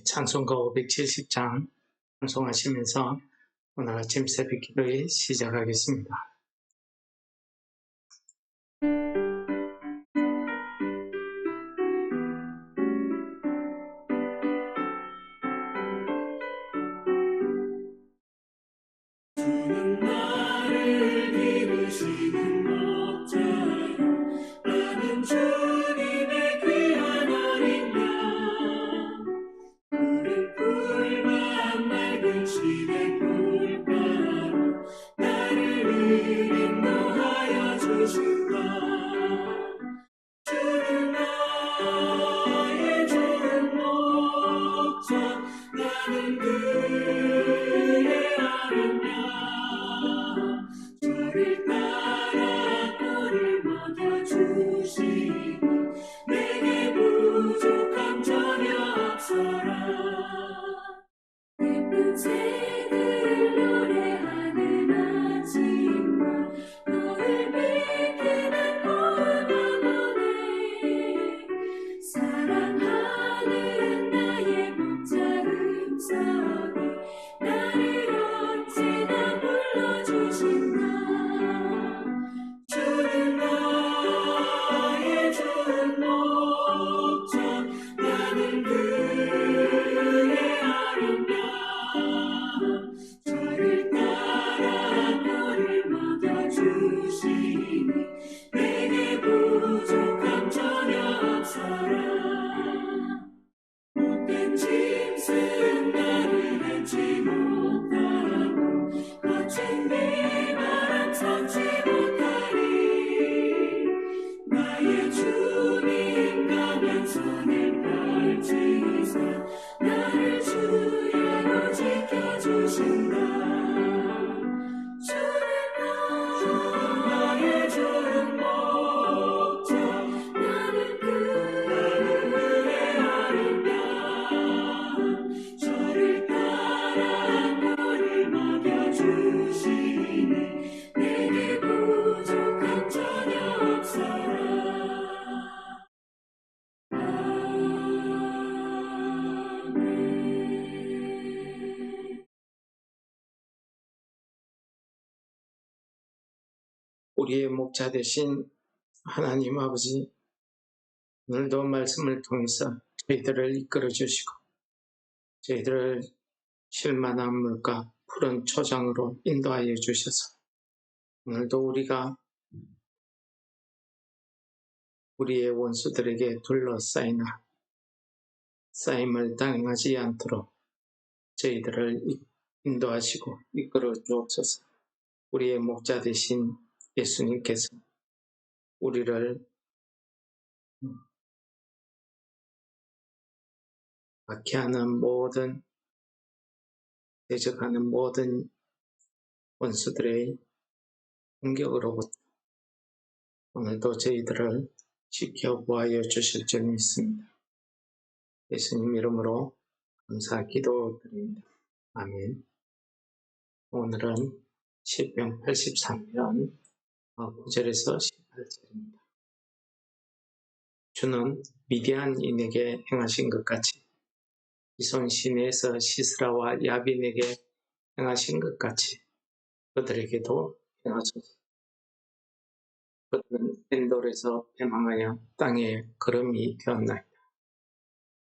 찬송가 570장 찬송하시면서 오늘 아침 새벽 기도에 시작하겠습니다. 주는 나를 기르시는 목자요, 나는 주님의 귀한 어린 양. 푸른 풀만 맑은 시냇 물가로 나를 인도하여 주신다. 주는 나의 좋은 목자, 나는 그의 어린 양. 저를 따라 꼴을 먹여주시니 내게 부족함 전혀 없어라. 예쁜 새들 노래하는 아침과 너를 뵙기는 고마워네. 사랑하는 나의 목자 음성이 나를 언제나 불러주신다. 주는 나의 좋은 목자, 나는 그의 어린 양. 저를 따라 꼴을 먹여주시니 내게 부족함 전혀 없어라. 못된 짐승 나를 밟지 못하고 거친 비바람 삼지 못하리. 나의 주님 강한 손을 펼치사 나를 주야로 지켜주신다. 주는 나의 좋은 목자, 나는 그의 어린 양. 저를 따라 꼴을 먹여주시니 내게 부족함 전혀 없어라. 아멘. 우리의 목자 되신 하나님 아버지, 오늘도 말씀을 통해서 저희들을 이끌어 주시고 저희들을 쉴만한 물가 푸른 초장으로 인도하여 주셔서 오늘도 우리가 우리의 원수들에게 둘러싸이나 쌓임을 당하지 않도록 저희들을 인도하시고 이끌어 주옵소서. 우리의 목자 되신 예수님께서 우리를 박해하는 모든, 대적하는 모든 원수들의 공격으로부터 오늘도 저희들을 지켜보아여 주실 줄 믿습니다. 예수님 이름으로 감사 기도드립니다. 아멘. 오늘은 시편 83편 9절에서 18절입니다. 주는 미디안인에게 행하신 것 같이 이손 시내에서 시스라와 야빈에게 행하신 것 같이 그들에게도 행하소서. 그들은 엔돌에서 패망하여 땅에 거름이 되었나이다.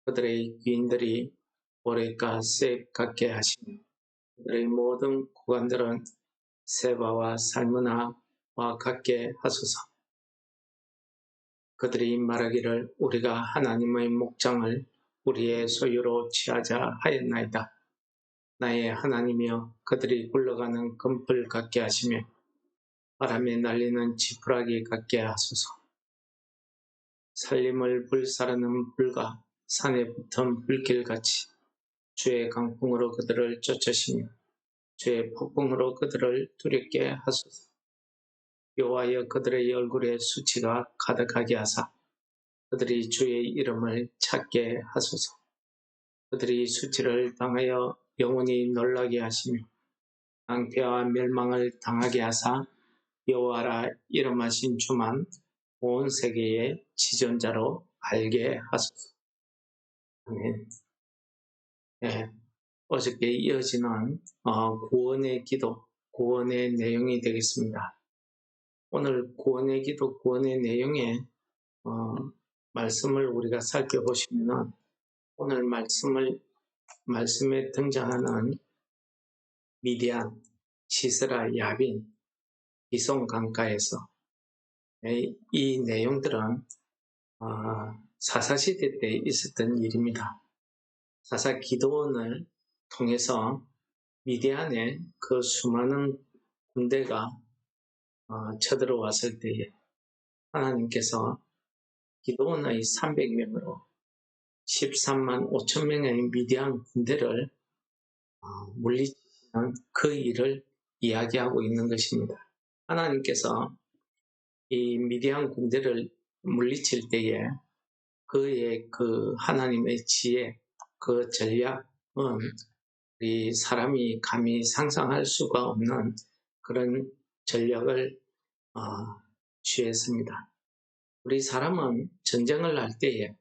그들의 귀인들이 모래가 쇠 같게 하시며 그들의 모든 구간들은 세바와 살무나와 같게 하소서. 그들이 말하기를 우리가 하나님의 목장을 우리의 소유로 취하자 하였나이다. 나의 하나님이여, 그들이 굴러가는 금불 같게 하시며 바람에 날리는 지푸라기 같게 하소서. 살림을 불사르는 불과 산에 붙은 불길같이 주의 강풍으로 그들을 쫓으시며 주의 폭풍으로 그들을 두렵게 하소서. 여호와여, 그들의 얼굴에 수치가 가득하게 하사 그들이 주의 이름을 찾게 하소서. 그들이 수치를 당하여 영원히 놀라게 하시며 낭패와 멸망을 당하게 하사 여호와라 이름하신 주만 온 세계의 지존자로 알게 하소서. 아멘. 어저께 이어지는 구원의 기도, 구원의 내용이 되겠습니다. 오늘 구원의 기도, 구원의 내용의 말씀을 우리가 살펴보시면 오늘 말씀에 등장하는 미디안, 시스라, 야빈, 기송 강가에서 이 내용들은 사사시대 때 있었던 일입니다. 사사 기도원을 통해서 미디안의 그 수많은 군대가 쳐들어왔을 때에 하나님께서 기도원의 300명으로 13만 5천 명의 미디안 군대를 물리치는 그 일을 이야기하고 있는 것입니다. 하나님께서 이 미디안 군대를 물리칠 때에 그의 그 하나님의 지혜, 그 전략은 우리 사람이 감히 상상할 수가 없는 그런 전략을 취했습니다. 우리 사람은 전쟁을 할 때에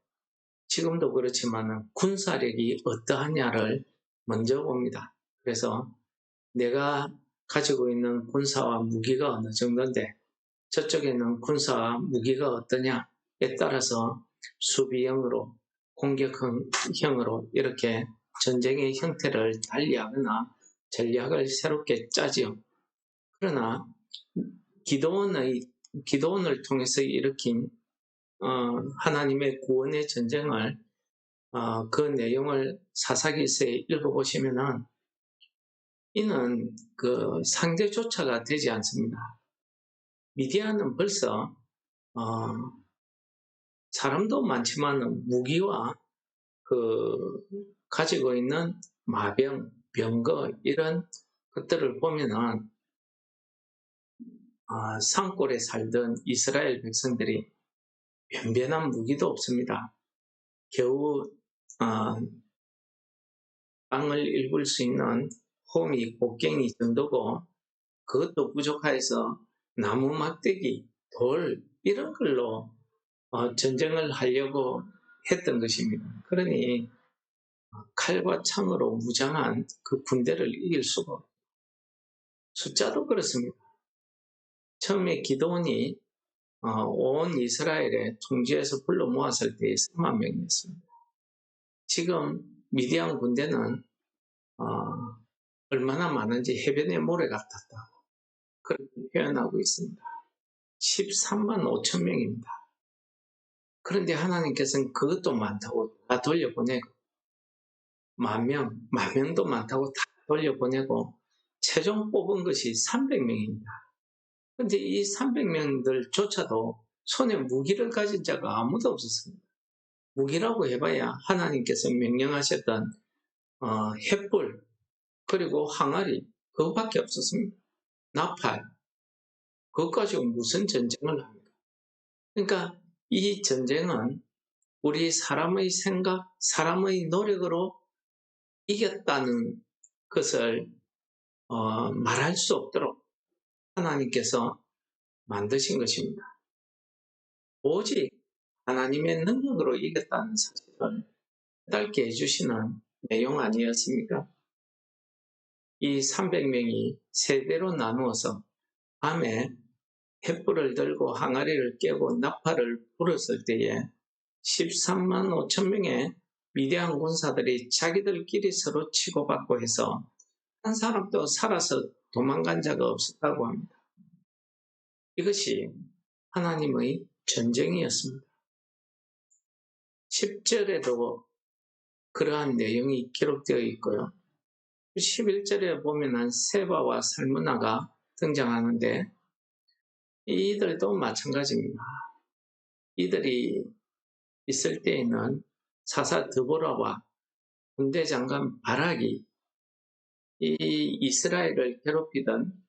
지금도 그렇지만 군사력이 어떠하냐를 먼저 봅니다. 그래서 내가 가지고 있는 군사와 무기가 어느 정도인데 저쪽에는 군사와 무기가 어떠냐에 따라서 수비형으로 공격형으로 이렇게 전쟁의 형태를 달리하거나 전략을 새롭게 짜지요. 그러나 기도원을 통해서 일으킨 하나님의 구원의 전쟁을 그 내용을 사사기서에 읽어보시면은 이는 그 상대조차가 되지 않습니다. 미디안은 벌써 사람도 많지만 무기와 그 가지고 있는 마병, 병거 이런 것들을 보면은 산골에 살던 이스라엘 백성들이 변변한 무기도 없습니다. 겨우 땅을 일굴 수 있는 호미, 곡괭이 정도고 그것도 부족해서 나무 막대기, 돌 이런 걸로 전쟁을 하려고 했던 것입니다. 그러니 칼과 창으로 무장한 그 군대를 이길 수가 없어요. 숫자도 그렇습니다. 처음에 기드온이 온 이스라엘의 통지에서 불러 모았을 때 3만 명이었습니다. 지금 미디안 군대는 얼마나 많은지 해변의 모래 같았다고 그렇게 표현하고 있습니다. 13만 5천 명입니다. 그런데 하나님께서는 그것도 많다고 다 돌려보내고 만 명도 많다고 다 돌려보내고 최종 뽑은 것이 300명입니다. 그런데 이 300명들조차도 손에 무기를 가진 자가 아무도 없었습니다. 무기라고 해봐야 하나님께서 명령하셨던 횃불 그리고 항아리 그거밖에 없었습니다. 나팔 그것 가지고 무슨 전쟁을 합니까? 그러니까 이 전쟁은 우리 사람의 생각, 사람의 노력으로 이겼다는 것을 말할 수 없도록 하나님께서 만드신 것입니다. 오직 하나님의 능력으로 이겼다는 사실을 깨닫게 해주시는 내용 아니었습니까? 이 300명이 세대로 나누어서 밤에 횃불을 들고 항아리를 깨고 나팔을 불었을 때에 13만 5천 명의 미디안 군사들이 자기들끼리 서로 치고받고 해서 한 사람도 살아서 도망간 자가 없었다고 합니다. 이것이 하나님의 전쟁이었습니다. 10절에도 그러한 내용이 기록되어 있고요. 11절에 보면 세바와 살무나가 등장하는데 이들도 마찬가지입니다. 이들이 있을 때에는 사사 드보라와 군대 장관 바락이 이 이스라엘을 괴롭히던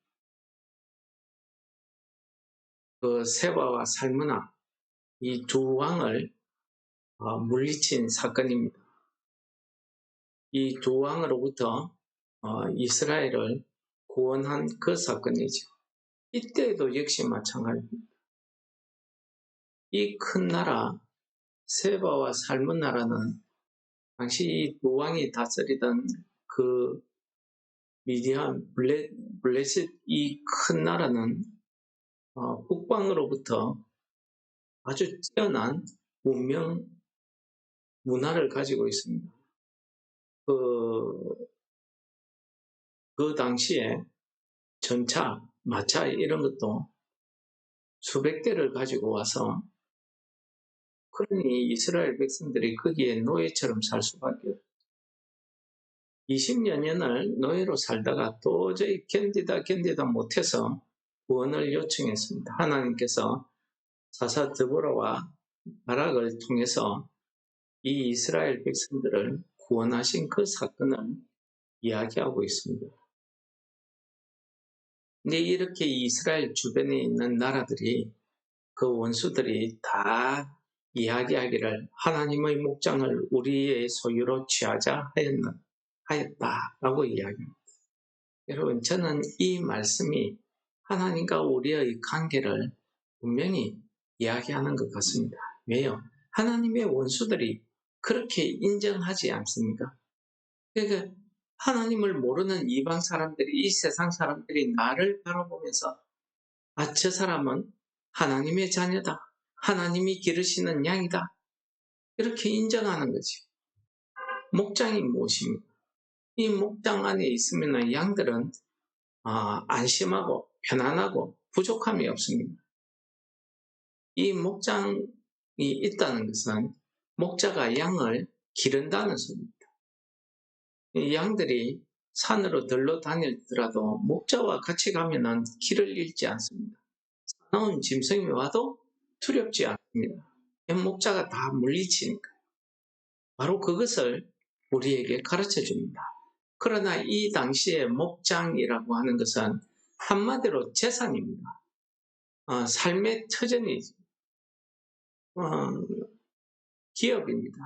그 세바와 살무나 이 두 왕을 물리친 사건입니다. 이 두 왕으로부터 이스라엘을 구원한 그 사건이죠. 이때도 역시 마찬가지입니다. 이 큰 나라 세바와 살문나라는 당시 이 두 왕이 다스리던 그 미디안, 블레셋 이 큰 나라는 북방으로부터 아주 뛰어난 문명 문화를 가지고 있습니다. 그 당시에 전차, 마차 이런 것도 수백 대를 가지고 와서, 그러니 이스라엘 백성들이 거기에 노예처럼 살 수밖에 없어요. 20여 년을 노예로 살다가 도저히 견디다 못해서 구원을 요청했습니다. 하나님께서 사사 드보라와 바락을 통해서 이 이스라엘 백성들을 구원하신 그 사건을 이야기하고 있습니다. 근데 이렇게 이스라엘 주변에 있는 나라들이, 그 원수들이 다 이야기하기를 하나님의 목장을 우리의 소유로 취하자 하였다라고 이야기합니다. 여러분, 저는 이 말씀이 하나님과 우리의 관계를 분명히 이야기하는 것 같습니다. 왜요? 하나님의 원수들이 그렇게 인정하지 않습니까? 그러니까 하나님을 모르는 이방 사람들이, 이 세상 사람들이 나를 바라보면서 저 사람은 하나님의 자녀다, 하나님이 기르시는 양이다, 이렇게 인정하는 거지. 목장이 무엇입니까? 이 목장 안에 있으면 양들은 안심하고 편안하고 부족함이 없습니다. 이 목장이 있다는 것은 목자가 양을 기른다는 소리입니다. 이 양들이 산으로 들러 다니더라도 목자와 같이 가면은 길을 잃지 않습니다. 사나운 짐승이 와도 두렵지 않습니다. 목자가 다 물리치니까. 바로 그것을 우리에게 가르쳐 줍니다. 그러나 이 당시에 목장이라고 하는 것은 한마디로 재산입니다. 삶의 터전이 기업입니다.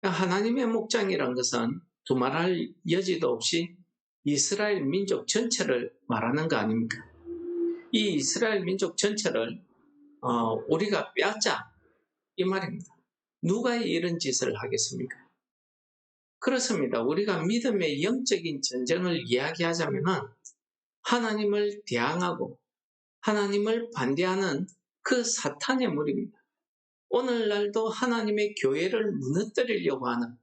하나님의 목장이란 것은 두말할 여지도 없이 이스라엘 민족 전체를 말하는 거 아닙니까? 이 이스라엘 민족 전체를 우리가 빼앗자, 이 말입니다. 누가 이런 짓을 하겠습니까? 그렇습니다. 우리가 믿음의 영적인 전쟁을 이야기하자면 하나님을 대항하고 하나님을 반대하는 그 사탄의 무리입니다. 오늘날도 하나님의 교회를 무너뜨리려고 하는,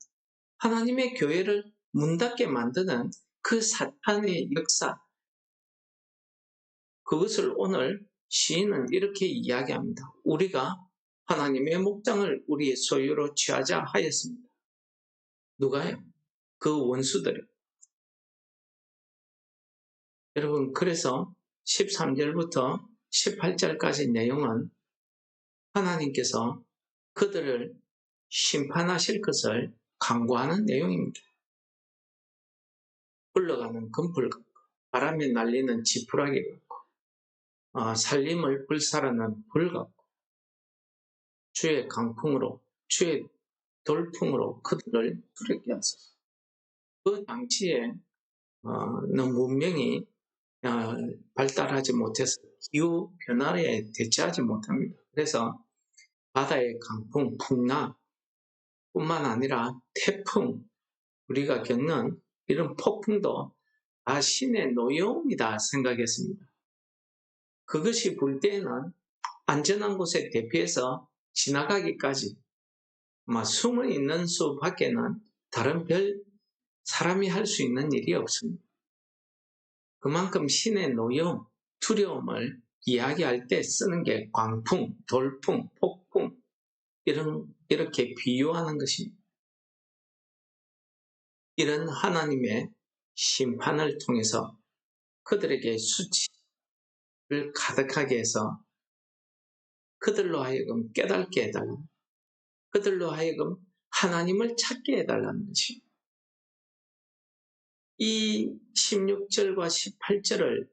하나님의 교회를 문 닫게 만드는 그 사탄의 역사, 그것을 오늘 시인은 이렇게 이야기합니다. 우리가 하나님의 목장을 우리의 소유로 취하자 하였습니다. 누가요? 그 원수들이. 여러분, 그래서 13절부터 18절까지 내용은 하나님께서 그들을 심판하실 것을 강구하는 내용입니다. 흘러가는 금풀 같고, 바람에 날리는 지푸라기 같고, 살림을 불사르는 불 같고, 주의 강풍으로, 주의 돌풍으로 그들을 두렵게 하소서. 그 당시에 문명이 발달하지 못해서 기후 변화에 대처하지 못합니다. 그래서 바다의 강풍, 풍랑 뿐만 아니라 태풍, 우리가 겪는 이런 폭풍도 신의 노여움이다 생각했습니다. 그것이 불 때에는 안전한 곳에 대피해서 지나가기까지 숨어 있는 수밖에는 다른 별 사람이 할 수 있는 일이 없습니다. 그만큼 신의 노여움, 두려움을 이야기할 때 쓰는 게 광풍, 돌풍, 폭풍, 이렇게 비유하는 것입니다. 이런 하나님의 심판을 통해서 그들에게 수치를 가득하게 해서 그들로 하여금 깨닫게 해달라, 그들로 하여금 하나님을 찾게 해달라는 것입니다. 이 16절과 18절을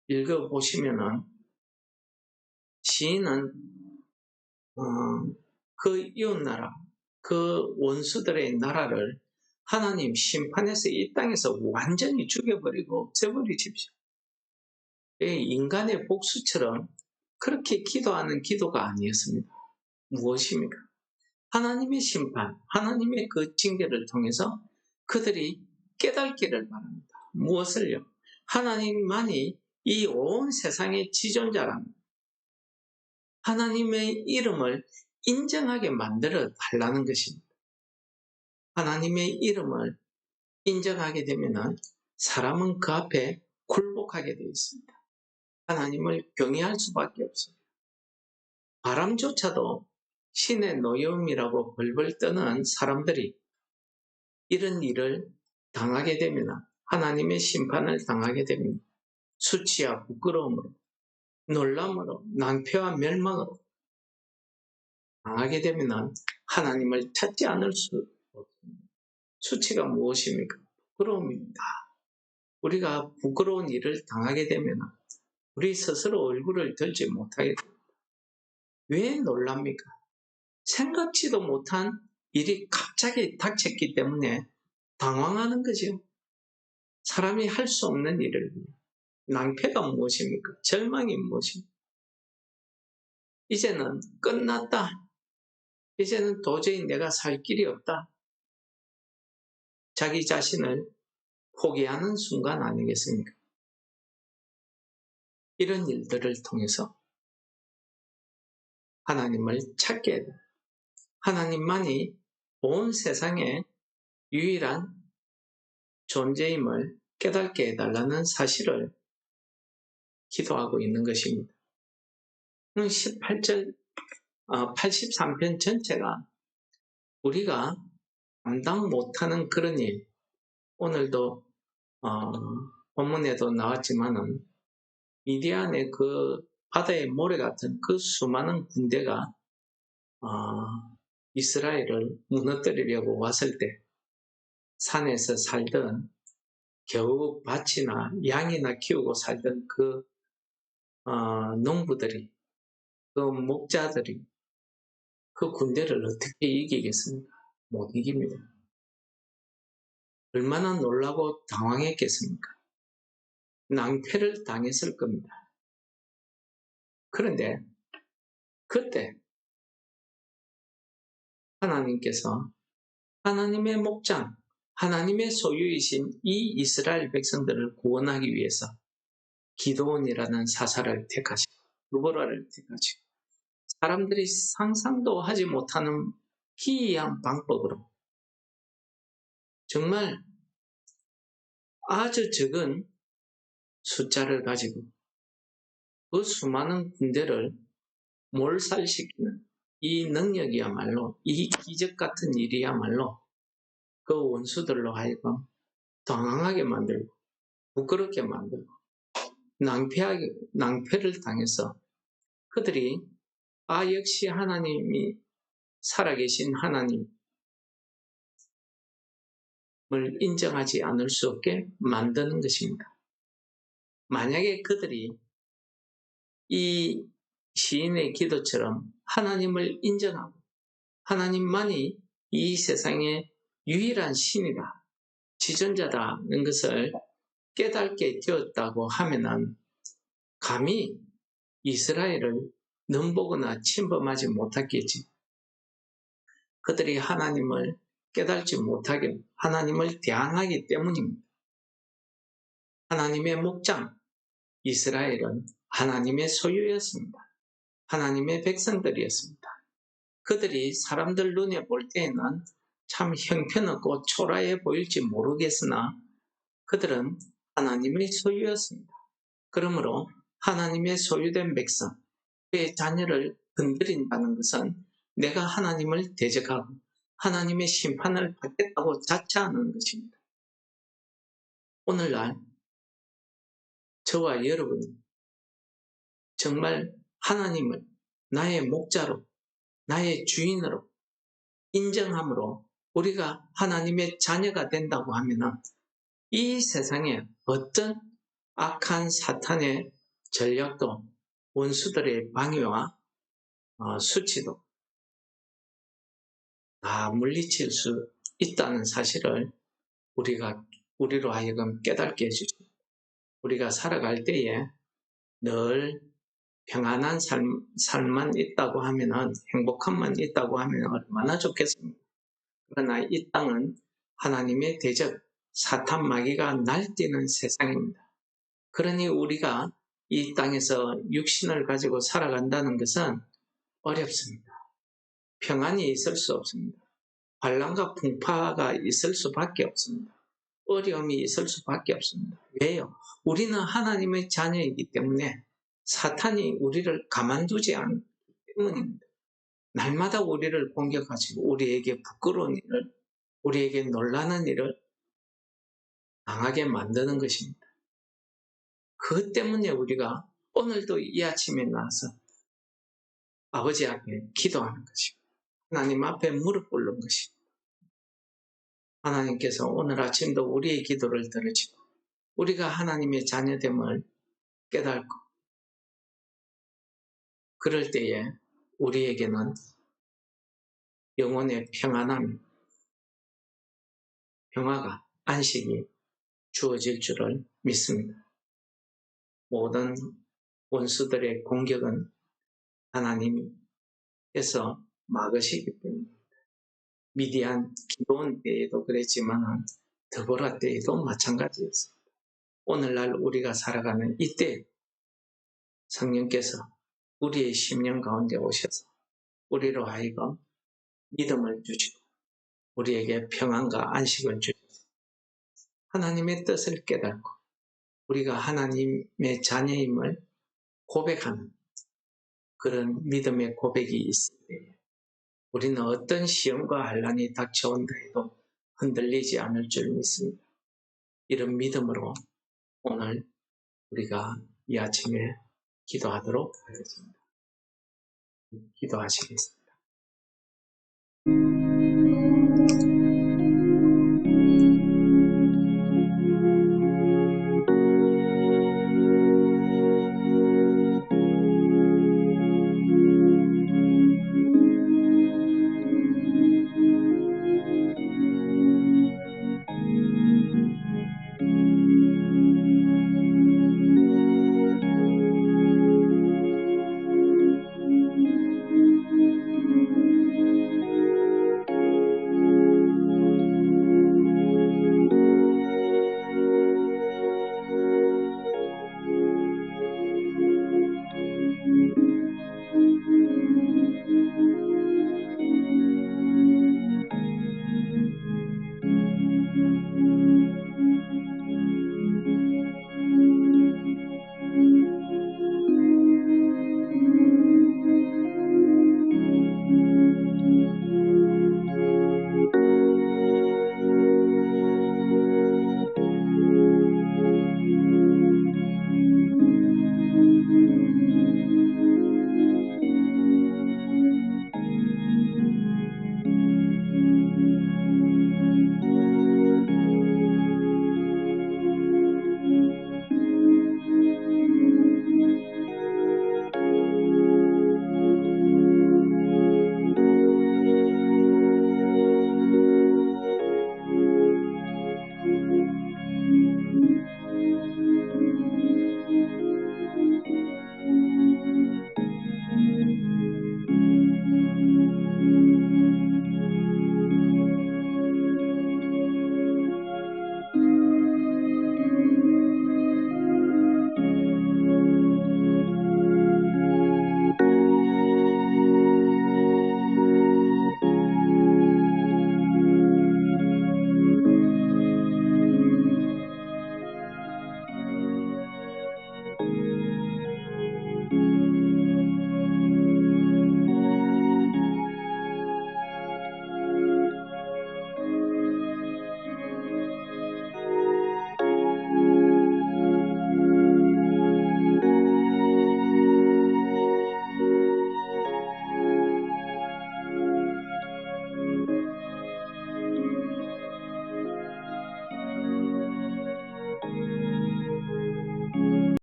읽어보시면은 시인은 그 이웃나라, 그 원수들의 나라를 하나님 심판해서 이 땅에서 완전히 죽여버리고 없애버리십시오. 인간의 복수처럼 그렇게 기도하는 기도가 아니었습니다. 무엇입니까? 하나님의 심판, 하나님의 그 징계를 통해서 그들이 깨닫기를 바랍니다. 무엇을요? 하나님만이 이 온 세상의 지존자랍니다. 하나님의 이름을 인정하게 만들어 달라는 것입니다. 하나님의 이름을 인정하게 되면 사람은 그 앞에 굴복하게 되어 있습니다. 하나님을 경외할 수밖에 없습니다. 바람조차도 신의 노여움이라고 벌벌 떠는 사람들이 이런 일을 당하게 되면 하나님의 심판을 당하게 됩니다. 수치와 부끄러움으로, 놀람으로, 낭패와 멸망으로 당하게 되면 하나님을 찾지 않을 수 없습니다. 수치가 무엇입니까? 부끄러움입니다. 우리가 부끄러운 일을 당하게 되면 우리 스스로 얼굴을 들지 못하게 됩니다. 왜 놀랍니까? 생각지도 못한 일이 갑자기 닥쳤기 때문에 당황하는 거죠. 사람이 할 수 없는 일을 위해. 낭패가 무엇입니까? 절망이 무엇입니까? 이제는 끝났다. 이제는 도저히 내가 살 길이 없다. 자기 자신을 포기하는 순간 아니겠습니까? 이런 일들을 통해서 하나님을 찾게 해야 돼요. 하나님만이 온 세상의 유일한 존재임을 깨닫게 해달라는 사실을 기도하고 있는 것입니다. 18절, 83편 전체가 우리가 감당 못하는 그런 일, 오늘도 본문에도 나왔지만은 미디안의 그 바다의 모래 같은 그 수많은 군대가 이스라엘을 무너뜨리려고 왔을 때 산에서 살던 겨우 밭이나 양이나 키우고 살던 그 농부들이, 그 목자들이 그 군대를 어떻게 이기겠습니까? 못 이깁니다. 얼마나 놀라고 당황했겠습니까? 낭패를 당했을 겁니다. 그런데 그때 하나님께서 하나님의 목장, 하나님의 소유이신 이 이스라엘 백성들을 구원하기 위해서 기드온이라는 사사를 택하시고 드보라를 택하시고 사람들이 상상도 하지 못하는 기이한 방법으로 정말 아주 적은 숫자를 가지고 그 수많은 군대를 몰살시키는 이 능력이야말로, 이 기적 같은 일이야말로 그 원수들로 하여금 당황하게 만들고 부끄럽게 만들고 낭패를 당해서 그들이 역시 하나님이 살아계신 하나님을 인정하지 않을 수 없게 만드는 것입니다. 만약에 그들이 이 시인의 기도처럼 하나님을 인정하고 하나님만이 이 세상의 유일한 신이다, 지존자다는 것을 깨닫게 되었다고 하면은 감히 이스라엘을 넘보거나 침범하지 못했겠지. 그들이 하나님을 깨닫지 못하게 하나님을 대항하기 때문입니다. 하나님의 목장 이스라엘은 하나님의 소유였습니다. 하나님의 백성들이었습니다. 그들이 사람들 눈에 볼 때에는 참 형편없고 초라해 보일지 모르겠으나 그들은 하나님의 소유였습니다. 그러므로 하나님의 소유된 백성, 그의 자녀를 건드린다는 것은 내가 하나님을 대적하고 하나님의 심판을 받겠다고 자처하는 것입니다. 오늘날 저와 여러분이 정말 하나님을 나의 목자로, 나의 주인으로 인정함으로 우리가 하나님의 자녀가 된다고 하면 이 세상에 어떤 악한 사탄의 전략도 원수들의 방해와 수치도 다 물리칠 수 있다는 사실을 우리로 하여금 깨닫게 해주십니다. 우리가 살아갈 때에 늘 평안한 삶만 있다고 하면은, 행복함만 있다고 하면 얼마나 좋겠습니까? 그러나 이 땅은 하나님의 대적, 사탄 마귀가 날뛰는 세상입니다. 그러니 우리가 이 땅에서 육신을 가지고 살아간다는 것은 어렵습니다. 평안이 있을 수 없습니다. 환난과 풍파가 있을 수밖에 없습니다. 어려움이 있을 수밖에 없습니다. 왜요? 우리는 하나님의 자녀이기 때문에 사탄이 우리를 가만두지 않기 때문입니다. 날마다 우리를 공격하시고 우리에게 부끄러운 일을, 우리에게 놀라는 일을 당하게 만드는 것입니다. 그것 때문에 우리가 오늘도 이 아침에 나와서 아버지 앞에 기도하는 것입니다. 하나님 앞에 무릎 꿇는 것입니다. 하나님께서 오늘 아침도 우리의 기도를 들으시고 우리가 하나님의 자녀됨을 깨닫고, 그럴 때에 우리에게는 영혼의 평안함, 평화가, 안식이 주어질 줄을 믿습니다. 모든 원수들의 공격은 하나님께서 막으시기 때문에, 미디안 기도원 때에도 그랬지만 드보라 때에도 마찬가지였습니다. 오늘날 우리가 살아가는 이때 성령께서 우리의 심령 가운데 오셔서 우리로 하여금 믿음을 주시고 우리에게 평안과 안식을 주셔서 하나님의 뜻을 깨닫고 우리가 하나님의 자녀임을 고백하는 그런 믿음의 고백이 있을 때 우리는 어떤 시험과 환난이 닥쳐온다 해도 흔들리지 않을 줄 믿습니다. 이런 믿음으로 오늘 우리가 이 아침에 기도하도록 하겠습니다. 기도하시겠습니다.